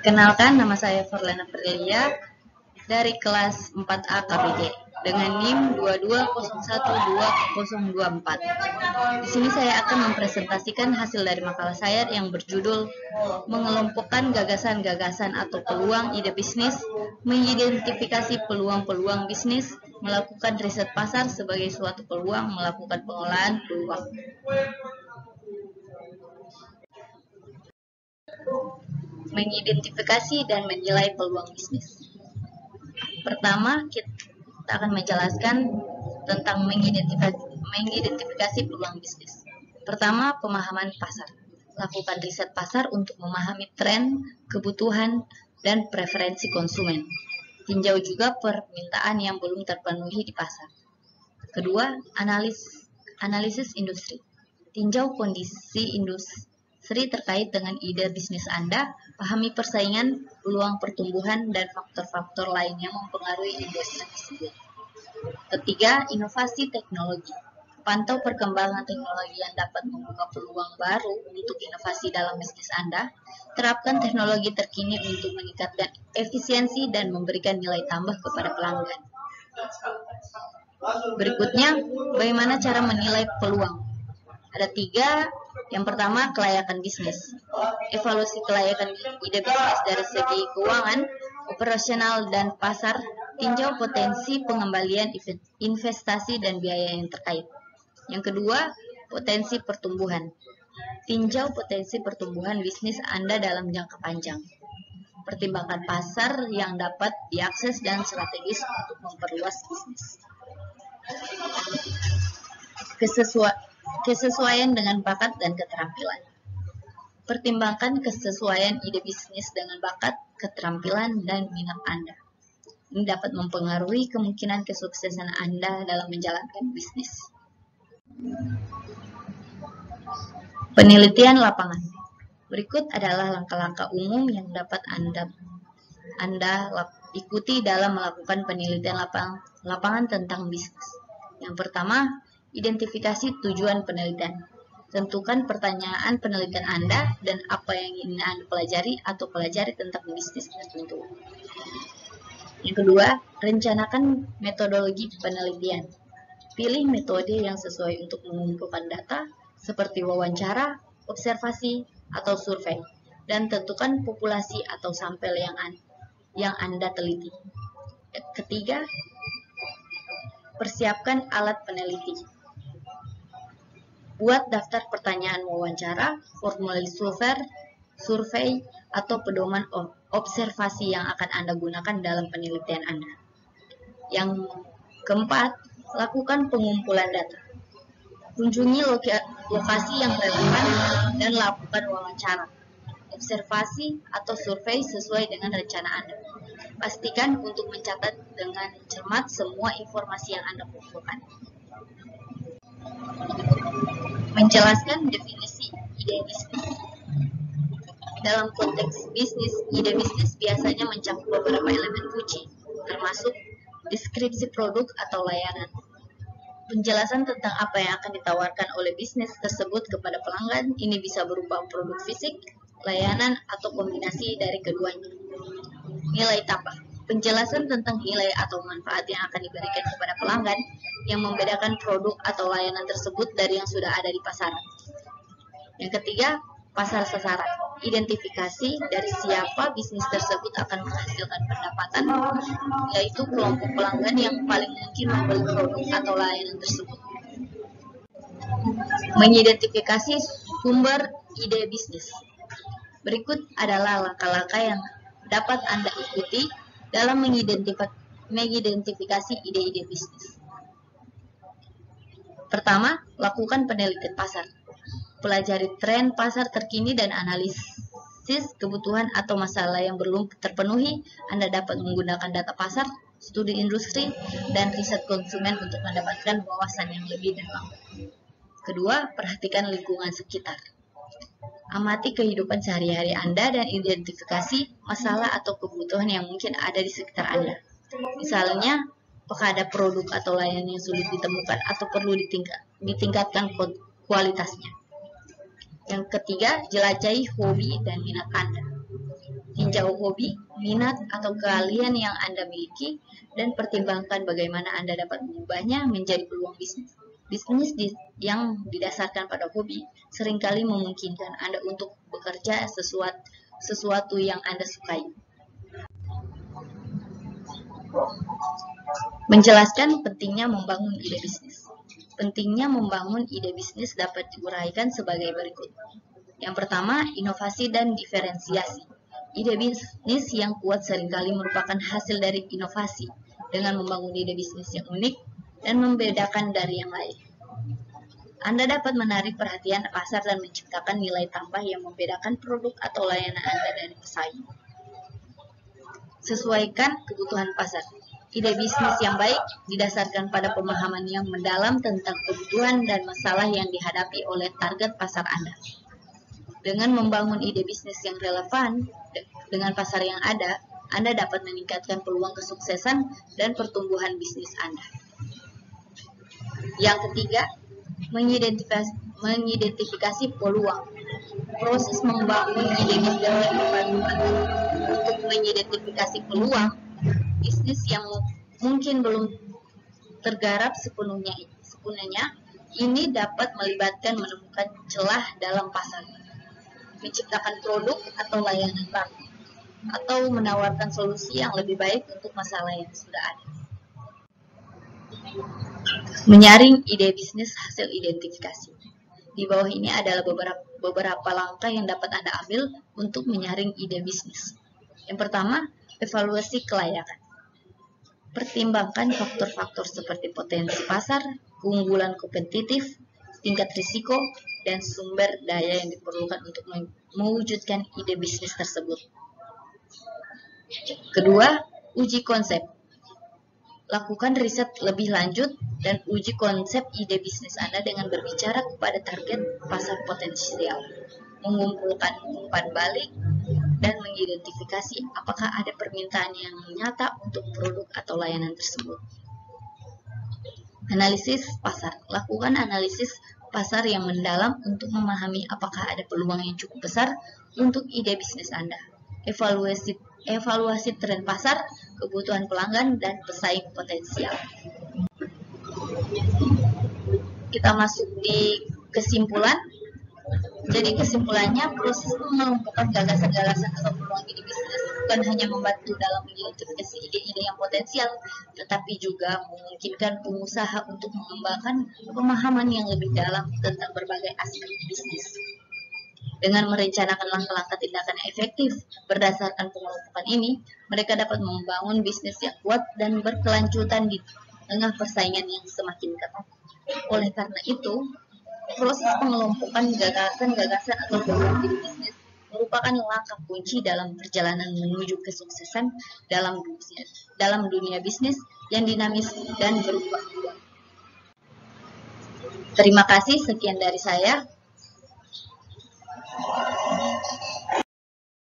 Perkenalkan, nama saya Forlana Prilia dari kelas 4A KBG dengan NIM 22012024. Di sini saya akan mempresentasikan hasil dari makalah saya yang berjudul mengelompokkan gagasan-gagasan atau peluang ide bisnis, mengidentifikasi peluang-peluang bisnis, melakukan riset pasar sebagai suatu peluang, melakukan pengolahan peluang. Mengidentifikasi dan menilai peluang bisnis. Pertama, kita akan menjelaskan tentang mengidentifikasi peluang bisnis. Pertama, pemahaman pasar. Lakukan riset pasar untuk memahami tren, kebutuhan, dan preferensi konsumen. Tinjau juga permintaan yang belum terpenuhi di pasar. Kedua, analisis industri. Tinjau kondisi industri terkait dengan ide bisnis Anda, pahami persaingan, peluang pertumbuhan, dan faktor-faktor lain yang mempengaruhi industri tersebut. Ketiga, inovasi teknologi. Pantau perkembangan teknologi yang dapat membuka peluang baru untuk inovasi dalam bisnis Anda. Terapkan teknologi terkini untuk meningkatkan efisiensi dan memberikan nilai tambah kepada pelanggan. Berikutnya, bagaimana cara menilai peluang? Ada tiga. Yang pertama, kelayakan bisnis. Evaluasi kelayakan ide bisnis dari segi keuangan, operasional, dan pasar. Tinjau potensi pengembalian investasi dan biaya yang terkait. Yang kedua, potensi pertumbuhan. Tinjau potensi pertumbuhan bisnis Anda dalam jangka panjang. Pertimbangkan pasar yang dapat diakses dan strategis untuk memperluas bisnis. Kesesuaian dengan bakat dan keterampilan. Pertimbangkan kesesuaian ide bisnis dengan bakat, keterampilan, dan minat Anda. Ini dapat mempengaruhi kemungkinan kesuksesan Anda dalam menjalankan bisnis. Penelitian lapangan. Berikut adalah langkah-langkah umum yang dapat Anda ikuti dalam melakukan penelitian lapangan tentang bisnis. Yang pertama, identifikasi tujuan penelitian. Tentukan pertanyaan penelitian Anda dan apa yang ingin Anda pelajari atau pelajari tentang bisnis tertentu. Yang kedua, rencanakan metodologi penelitian. Pilih metode yang sesuai untuk mengumpulkan data seperti wawancara, observasi, atau survei, dan tentukan populasi atau sampel yang Anda teliti. Ketiga, persiapkan alat peneliti. Buat daftar pertanyaan wawancara, formulir survei, atau pedoman observasi yang akan Anda gunakan dalam penelitian Anda. Yang keempat, lakukan pengumpulan data. Kunjungi lokasi yang relevan dan lakukan wawancara, observasi, atau survei sesuai dengan rencana Anda. Pastikan untuk mencatat dengan cermat semua informasi yang Anda kumpulkan. Menjelaskan definisi ide bisnis. Dalam konteks bisnis, ide bisnis biasanya mencakup beberapa elemen kunci, termasuk deskripsi produk atau layanan. Penjelasan tentang apa yang akan ditawarkan oleh bisnis tersebut kepada pelanggan ini bisa berupa produk fisik, layanan, atau kombinasi dari keduanya. Nilai tambah. Penjelasan tentang nilai atau manfaat yang akan diberikan kepada pelanggan yang membedakan produk atau layanan tersebut dari yang sudah ada di pasaran. Yang ketiga, pasar sasaran. Identifikasi dari siapa bisnis tersebut akan menghasilkan pendapatan, yaitu kelompok pelanggan yang paling mungkin membeli produk atau layanan tersebut. Mengidentifikasi sumber ide bisnis. Berikut adalah langkah-langkah yang dapat Anda ikuti dalam mengidentifikasi ide-ide bisnis. Pertama, lakukan penelitian pasar. Pelajari tren pasar terkini dan analisis kebutuhan atau masalah yang belum terpenuhi. Anda dapat menggunakan data pasar, studi industri, dan riset konsumen untuk mendapatkan wawasan yang lebih dalam. Kedua, perhatikan lingkungan sekitar. Amati kehidupan sehari-hari Anda dan identifikasi masalah atau kebutuhan yang mungkin ada di sekitar Anda. Misalnya, apakah ada produk atau layanan yang sulit ditemukan atau perlu ditingkatkan kualitasnya. Yang ketiga, jelajahi hobi dan minat Anda. tinjau hobi, minat, atau keahlian yang Anda miliki, dan pertimbangkan bagaimana Anda dapat mengubahnya menjadi peluang bisnis. Yang didasarkan pada hobi seringkali memungkinkan Anda untuk bekerja sesuatu yang Anda sukai. Menjelaskan pentingnya membangun ide bisnis. Pentingnya membangun ide bisnis dapat diuraikan sebagai berikut. Yang pertama, inovasi dan diferensiasi. Ide bisnis yang kuat seringkali merupakan hasil dari inovasi dengan membangun ide bisnis yang unik dan membedakan dari yang lain. Anda dapat menarik perhatian pasar dan menciptakan nilai tambah yang membedakan produk atau layanan Anda dari pesaing. Sesuaikan kebutuhan pasar. Ide bisnis yang baik didasarkan pada pemahaman yang mendalam tentang kebutuhan dan masalah yang dihadapi oleh target pasar Anda. Dengan membangun ide bisnis yang relevan dengan pasar yang ada, Anda dapat meningkatkan peluang kesuksesan dan pertumbuhan bisnis Anda. Yang ketiga, mengidentifikasi peluang. Proses membangun ide bisnis yang membantu untuk mengidentifikasi peluang bisnis yang mungkin belum tergarap sepenuhnya. Ini dapat melibatkan menemukan celah dalam pasar, menciptakan produk atau layanan baru, atau menawarkan solusi yang lebih baik untuk masalah yang sudah ada. Menyaring ide bisnis hasil identifikasi. Di bawah ini adalah beberapa langkah yang dapat Anda ambil untuk menyaring ide bisnis. Yang pertama, evaluasi kelayakan. Pertimbangkan faktor-faktor seperti potensi pasar, keunggulan kompetitif, tingkat risiko, dan sumber daya yang diperlukan untuk mewujudkan ide bisnis tersebut. Kedua, uji konsep. Lakukan riset lebih lanjut dan uji konsep ide bisnis Anda dengan berbicara kepada target pasar potensial, mengumpulkan umpan balik, dan mengidentifikasi apakah ada permintaan yang nyata untuk produk atau layanan tersebut. Analisis pasar. Lakukan analisis pasar yang mendalam untuk memahami apakah ada peluang yang cukup besar untuk ide bisnis Anda. Evaluasi tren pasar, kebutuhan pelanggan, dan pesaing potensial. Kita masuk di kesimpulan. Jadi kesimpulannya, proses mengelompokkan gagasan-gagasan atau peluang ide bisnis bukan hanya membantu dalam mengidentifikasi ide-ide yang potensial, tetapi juga memungkinkan pengusaha untuk mengembangkan pemahaman yang lebih dalam tentang berbagai aspek bisnis. Dengan merencanakan langkah-langkah tindakan efektif berdasarkan pengelompokan ini, mereka dapat membangun bisnis yang kuat dan berkelanjutan di tengah persaingan yang semakin ketat. Oleh karena itu, proses pengelompokan gagasan-gagasan atau peluang ide bisnis merupakan langkah kunci dalam perjalanan menuju kesuksesan dalam dunia bisnis yang dinamis dan berubah-ubah. Terima kasih, sekian dari saya.